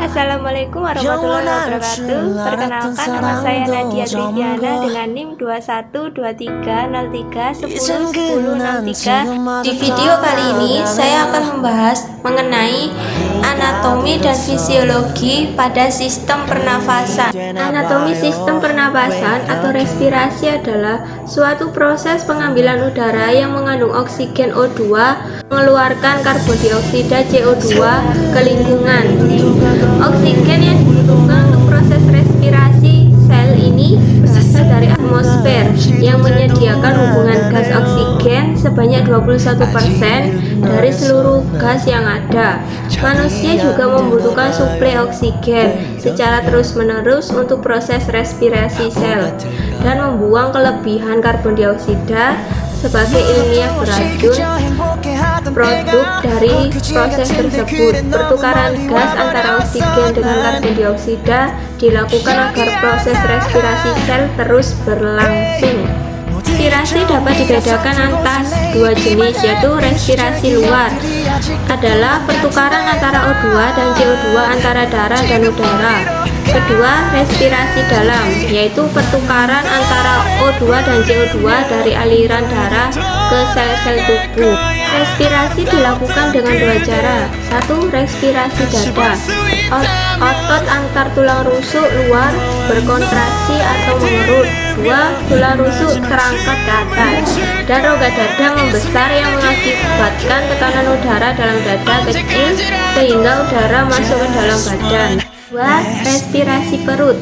Assalamualaikum warahmatullahi wabarakatuh. Perkenalkan, nama saya Nadia Tridiana dengan NIM 212303101063. Di video kali ini saya akan membahas mengenai anatomi dan fisiologi pada sistem pernafasan. Anatomi sistem pernafasan atau respirasi adalah suatu proses pengambilan udara yang mengandung oksigen O2 mengeluarkan karbon dioksida CO2 ke lingkungan. Oksigen yang dibutuhkan untuk proses respirasi sel ini berasal dari atmosfer yang menyediakan hubungan gas oksigen sebanyak 21% dari seluruh gas yang ada. Manusia juga membutuhkan suplai oksigen secara terus-menerus untuk proses respirasi sel dan membuang kelebihan karbon dioksida sebagai ilmiah beracun produk dari proses tersebut. Pertukaran gas antara oksigen dengan karbon dioksida dilakukan agar proses respirasi sel terus berlangsung. Respirasi dapat dibedakan atas dua jenis, yaitu respirasi luar adalah pertukaran antara O2 dan CO2 antara darah dan udara. Kedua, respirasi dalam, yaitu pertukaran antara O2 dan CO2 dari aliran darah ke sel-sel tubuh. Respirasi dilakukan dengan dua cara. Satu, respirasi dada. Otot antar tulang rusuk luar berkontraksi atau mengerut. Dua, tulang rusuk terangkat ke atas dan rongga dada membesar yang mengakibatkan tekanan udara dalam dada kecil sehingga udara masuk ke dalam badan. Dua, respirasi perut.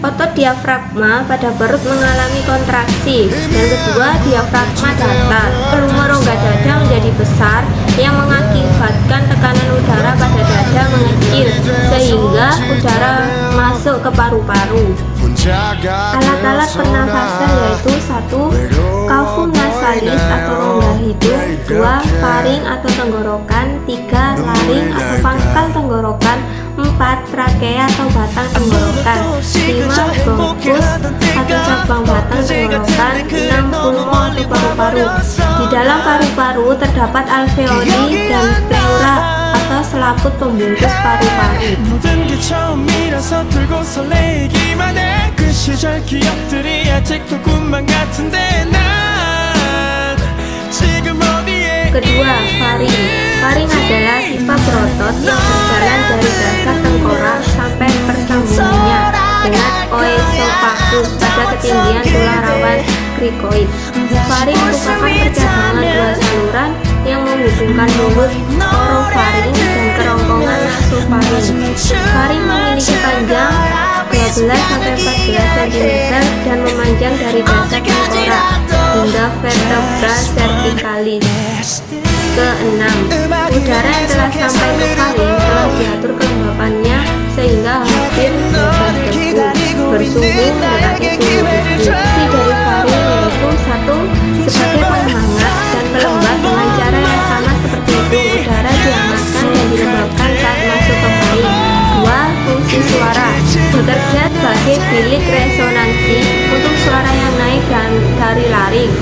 Otot diafragma pada perut mengalami kontraksi. Dan kedua, diafragma datar. Volume rongga dada menjadi besar yang mengakibatkan tekanan udara pada dada mengecil sehingga udara masuk ke paru-paru. Alat-alat pernafasan yaitu 1. Kafum nasalis atau rongga hidung. 2. Faring atau tenggorokan. 3. Laring atau pangkal tenggorokan. 4. Trakea atau batang tenggorokan. 5. Bronkus atau cabang batang tenggorokan. 6. Pulmo atau paru-paru. Di dalam paru-paru terdapat alveoli dan pleura atau selaput pembungkus paru-paru. Kedua, faring. Faring adalah pipa berotot yang berjalan dari dasar tengkorak sampai persambungannya dengan oesophagus pada ketinggian tulang rawan krikoid. Faring merupakan percabangan dua saluran yang menghubungkan mulut orofaring dan kerongkongan nasofaring. Faring memiliki panjang 12-14 cm dan memanjang dari dasar tengkorak hingga vertebra cervicalis. Ke-6, udara yang telah sampai ke faring telah diatur kelembapannya sehingga hampir bebas debu bersuhu mendekati suhu tubuh. Fungsi dari faring yaitu 1. Sebagai penghangat dan pelembab dengan cara yang sama seperti hidung, udara dihangatkan dan dilembabkan saat masuk ke faring. 2. Fungsi suara, bekerja sebagai bilik resonansi untuk suara yang naik dan dari laring.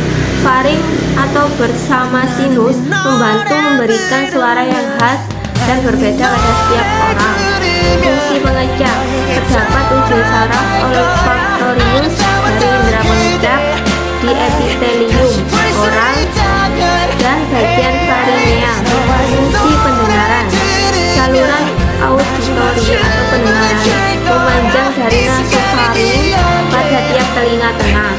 Faring atau bersama sinus membantu memberikan suara yang khas dan berbeda pada setiap orang. Fungsi pengecap, terdapat ujung saraf olfaktorius dari indera pengecap di epitelium oral dan bagian faringea. Fungsi pendengaran, saluran auditori atau pendengaran memanjang dari nasofaring pada tiap telinga tengah.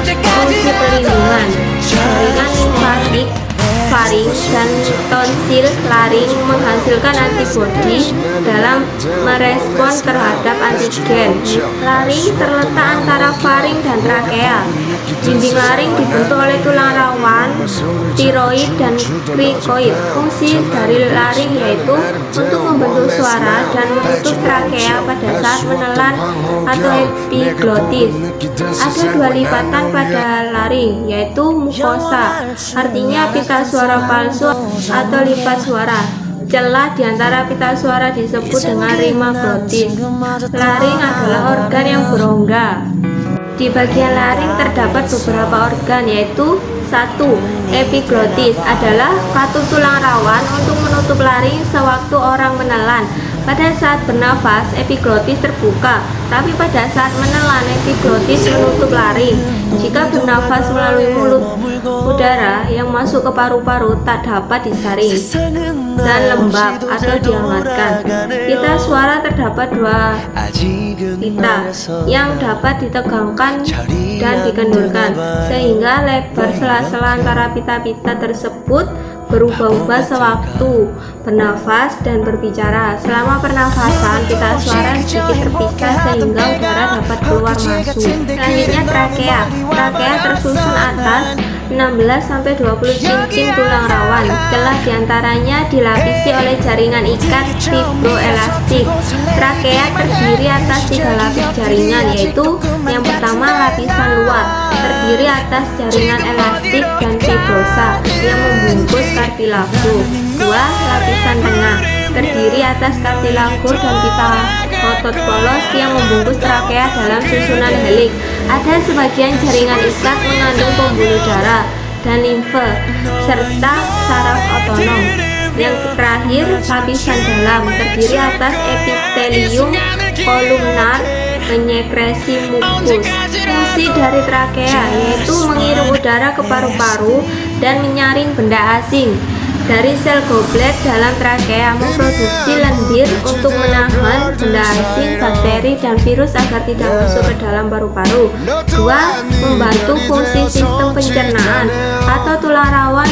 Fungsi perlindungan, jaringan limfatik faring dan tonsil laring menghasilkan antibodi dalam merespon terhadap antigen. Laring terletak antara faring dan trakea. Dinding laring dibentuk oleh tulang rawan, tiroid dan krikoid. Fungsi dari laring yaitu untuk membentuk suara dan menutup trakea pada saat menelan atau epiglotis. Ada dua lipatan pada laring yaitu mukosa, artinya pita suara palsu atau lipat suara. Celah di antara pita suara disebut dengan rima glotis. Laring adalah organ yang berongga. Di bagian laring terdapat beberapa organ yaitu 1. Epiglotis adalah katup tulang rawan untuk menutup laring sewaktu orang menelan. Pada saat bernafas, epiglotis terbuka, tapi pada saat menelan, epiglotis menutup laring. Jika bernafas melalui mulut, udara yang masuk ke paru-paru tak dapat disaring dan lembab atau dihangatkan. Pita suara terdapat dua pita yang dapat ditegangkan dan dikendurkan, sehingga lebar sela-sela antara pita-pita tersebut berubah-ubah sewaktu bernafas dan berbicara. Selama pernafasan, pita suara sedikit terpisah sehingga udara dapat keluar masuk. Selanjutnya trakea. Trakea tersusun atas 16-20 cincin tulang rawan. Celah diantaranya dilapisi oleh jaringan ikat fibroelastik. Trakea terdiri atas 3 lapis jaringan, yaitu yang pertama lapisan luar, terdiri atas jaringan elastik dan fibrosa yang membungkus kartilago. 2. Lapisan tengah, terdiri atas kartilago dan pita otot polos yang membungkus trakea dalam susunan heliks. Ada sebagian jaringan ikat mengandung pembuluh darah dan limfe serta saraf otonom. Yang terakhir, lapisan dalam, terdiri atas epitelium kolumnar menyekresi mukus. Fungsi dari trakea yaitu mengirim udara ke paru-paru dan menyaring benda asing. Dari sel goblet dalam trakea memproduksi lendir untuk menahan benda asing, bakteri, dan virus agar tidak masuk ke dalam paru-paru. 2. Membantu fungsi sistem pencernaan atau tulang rawan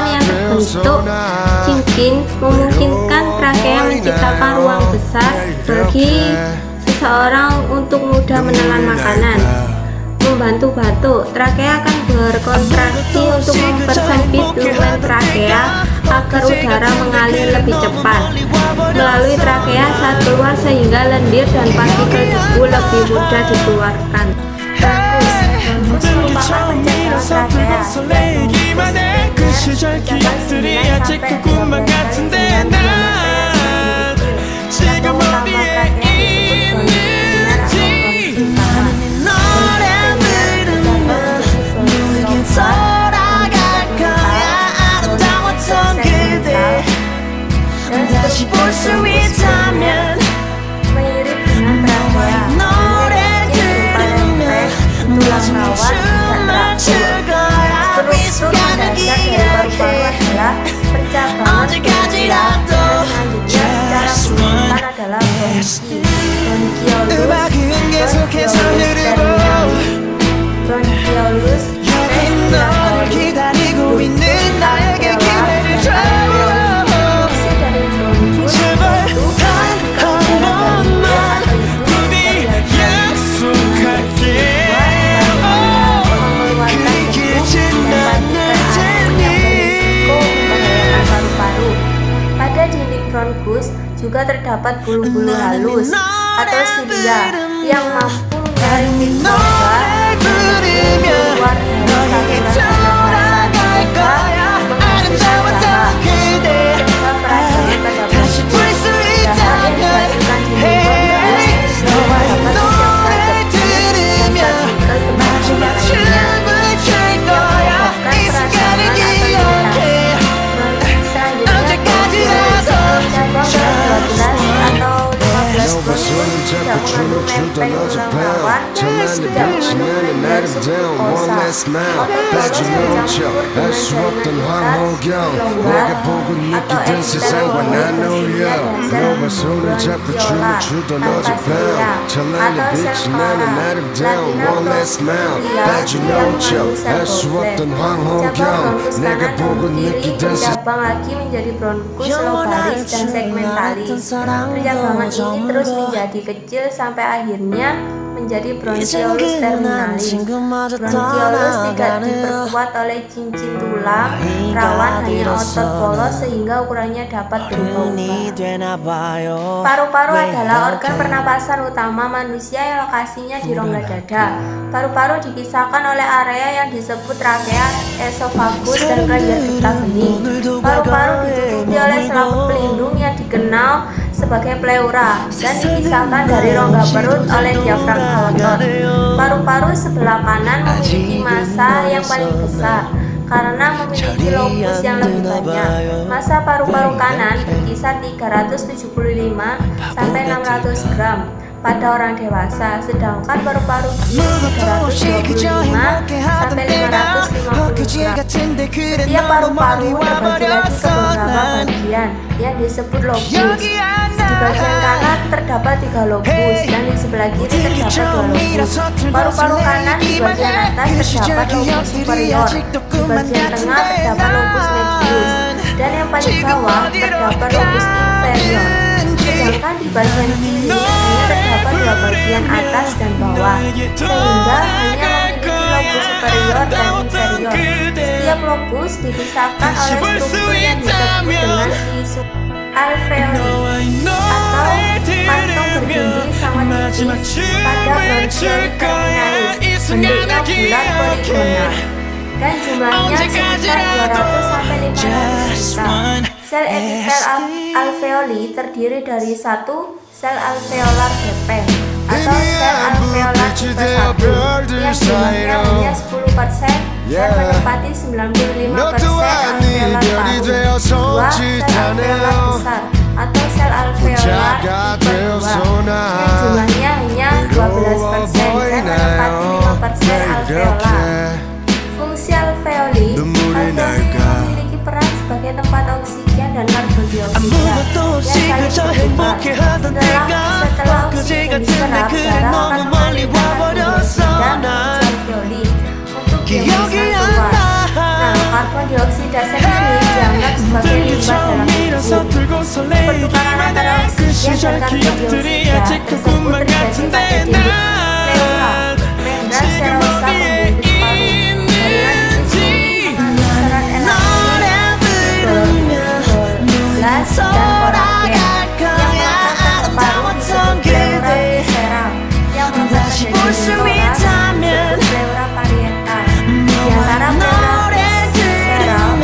yang terbentuk cincin, memungkinkan trakea menciptakan ruang besar bagi seseorang untuk mudah menelan makanan. Membantu batuk, trakea akan berkontraksi untuk mempersempit lumen trakea agar udara mengalir lebih cepat melalui trakea saat keluar, sehingga lendir dan partikel debu lebih mudah dikeluarkan. Bronkus merupakan penjagaan trakea 다시 볼 수 있다면 mirip dengan trakea. 노래 들으면 마지막 춤을 출 거야 미숙한 기억에 언제까지라도 Just one 음악은 계속해서 흐르고 여기 너를 기다리고 있는 나에게 기회를 줘 Pada dinding bronkus juga terdapat bulu-bulu halus atau silia yang mampu menarik mikroba keluar dari saluran nafas hingga menghasilkan udara sehingga peradangan pada bronkus udara yang dihasilkan dinding bronkus dapat disiapkan dan partikel lainnya menyebabkan peradangan atau iritasi. Cabang lagi menjadi bronkus lobaris dan segmentalis. Percabangan ini terus menjadi kecil sampai akhirnya menjadi bronchiolus terminalis. Bronchiolus tidak diperkuat oleh cincin tulang rawan, hanya otot polos sehingga ukurannya dapat berubah-ubah. Paru-paru adalah organ pernapasan utama manusia yang lokasinya di rongga dada. Paru-paru dipisahkan oleh area yang disebut trakea, esofagus, dan kelenjar getah bening. Paru-paru ditutupi oleh selaput pelindung yang dikenal sebagai pleura dan dipisahkan dari rongga perut oleh diafragma otot. Paru-paru sebelah kanan memiliki massa yang paling besar karena memiliki lobus yang lebih banyak. Massa paru-paru kanan berkisar 375 sampai 600 gram pada orang dewasa, sedangkan paru-paru kiri 325 sampai 550 gram. Setiap paru-paru terbagi lagi ke beberapa bagian yang disebut lobus. Di bagian kanan terdapat 3 lobus dan di sebelah kiri terdapat 2 lobus. Paru-paru kanan di bagian atas terdapat lobus superior, di bagian tengah terdapat lobus medius, dan yang paling bawah terdapat lobus inferior. Sedangkan di bagian kiri hanya terdapat 2 bagian atas dan bawah, sehingga hanya memiliki lobus superior dan inferior. Setiap lobus dipisahkan oleh struktur yang disebut dengan tisu alveoli atau kantong berdinding sangat tipis pada bronchial terminalis, bentuknya bulat poligonal dan jumlahnya sekitar 200 sampai 500 juta. Sel epitel alveoli terdiri dari 1 sel alveolar gepeng atau sel alveolar tipe 1 yang jumlahnya hanya 10% dan menempati 95% alveolar paru. 2 sel alveolar besar atau sel alveolar tipe 2 yang jumlahnya hanya 12% dan menempati 5% alveolar. Fungsi alveoli memiliki peran sebagai tempat oksigen dan karbon dioksida yang saling bertukar. Setelah oksigen diserap, darah akan mengalirkan karbon dioksida menuju alveoli untuk diemisi keluar. Nah, karbon dioksida sendiri dianggap sebagai limbah dalam tubuh. Pertukaran antara oksigen dan karbon dioksida tersebut terjadi pada dinding pleura, membran serosa pembungkus paru. Dan koragen yang melekat ke paru disebut pleura visceral, yang melekat ke dinding toras disebut pleura parietal. Di antara pleura visceral dan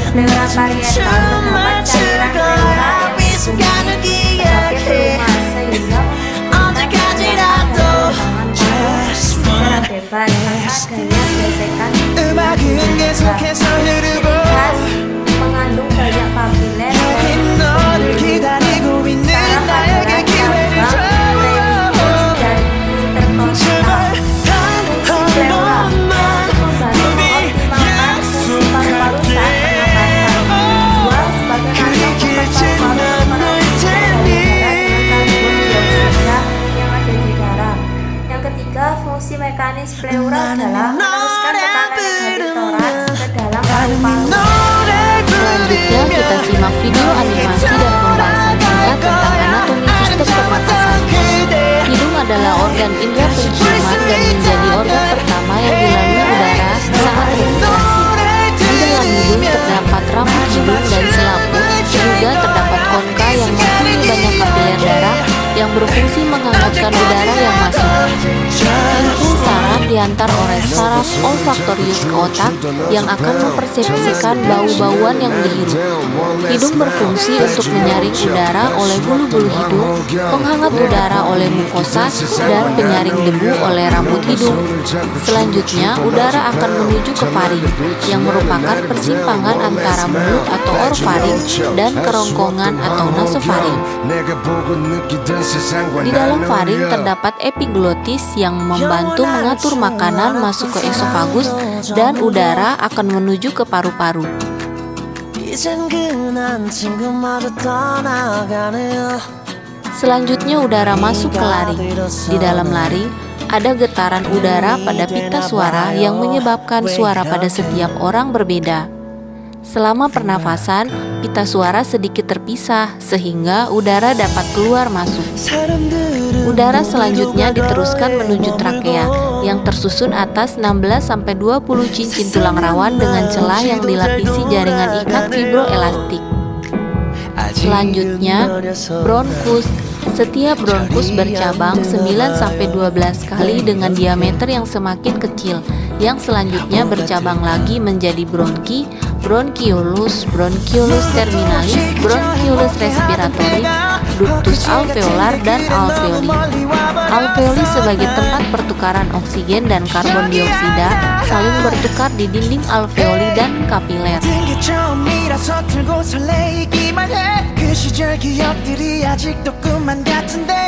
pleura parietal terdapat cairan pleura yang berfungsi sebagai pelumas sehingga memungkinkan pergerakan dan pengembangan paru secara bebas tanpa adanya gesekan di dinding pleura. Mengandung banyak papiler fungsi mekanis pleura adalah meneruskan tekanan negatif toraks ke dalam paru-paru. Selanjutnya kita simak video animasi dan pembahasan singkat tentang anatomi sistem pernapasan. Hidung adalah organ indera penciuman dan menjadi organ pertama yang dilalui udara saat respirasi. Di dalam hidung terdapat rambut hidung dan selaput, juga terdapat konka yang mempunyai banyak kapiler darah yang berfungsi menghangatkan udara yang masuk. Infus saraf diantar oleh saraf olfaktorius ke otak yang akan mempersepsikan bau-bauan yang dihirup. Hidung berfungsi untuk menyaring udara oleh bulu-bulu hidung, penghangat udara oleh mukosa, dan penyaring debu oleh rambut hidung. Selanjutnya, udara akan menuju ke faring, yang merupakan persimpangan antara mulut atau orofaring dan kerongkongan atau nasofaring. Di dalam faring terdapat epiglotis yang membantu mengatur makanan masuk ke esofagus dan udara akan menuju ke paru-paru. Selanjutnya udara masuk ke laring. Di dalam laring ada getaran udara pada pita suara yang menyebabkan suara pada setiap orang berbeda. Selama pernafasan, pita suara sedikit terpisah sehingga udara dapat keluar masuk. Udara selanjutnya diteruskan menuju trakea yang tersusun atas 16-20 cincin tulang rawan dengan celah yang dilapisi jaringan ikat fibroelastik. Selanjutnya, bronkus. Setiap bronkus bercabang 9-12 kali dengan diameter yang semakin kecil yang selanjutnya bercabang lagi menjadi bronki, bronchiolus, bronchiolus terminalis, bronchiolus respiratory, ductus alveolar, dan alveoli. Alveoli sebagai tempat pertukaran oksigen dan karbon dioksida saling bertukar di dinding alveoli dan kapiler. 모든 게 처음이라 서툴고 설레이기만 해 그 시절 기억들이 아직도 꿈만 같은데